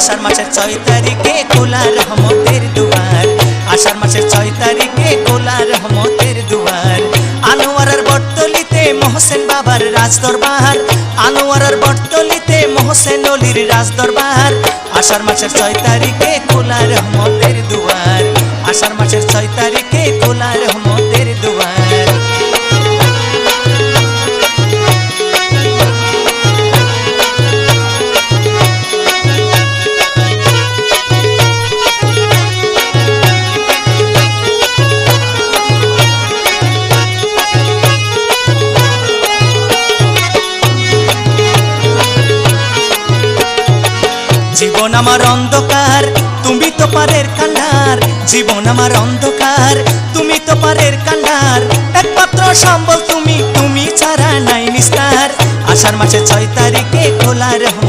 আষাঢ় মাসের 6 তারিখে খোলা রহমতের দুয়ার, আষাঢ় মাসের 6 তারিখে খোলা রহমতের দুয়ার। আনোয়ারার বটতলিতে মহসেন বাবার রাজ দরবার, আনোয়ারার বটতলিতে মহসেন অলির রাজ দরবার। আষাঢ় মাসের 6 তারিখে খোলা রহমতের দুয়ার, আষাঢ় মাসের 6 তারিখে খোলা রহমতের দুয়ার। জীবন আমার অন্ধকার তুমি তো পারের কান্ডার, জীবন আমার অন্ধকার তুমি তো পারের কান্ডার। একমাত্র সম্বল তুমি, তুমি ছাড়া নাই নিস্তার। আষাঢ় মাসের 6 তারিখে খোলা রহমতের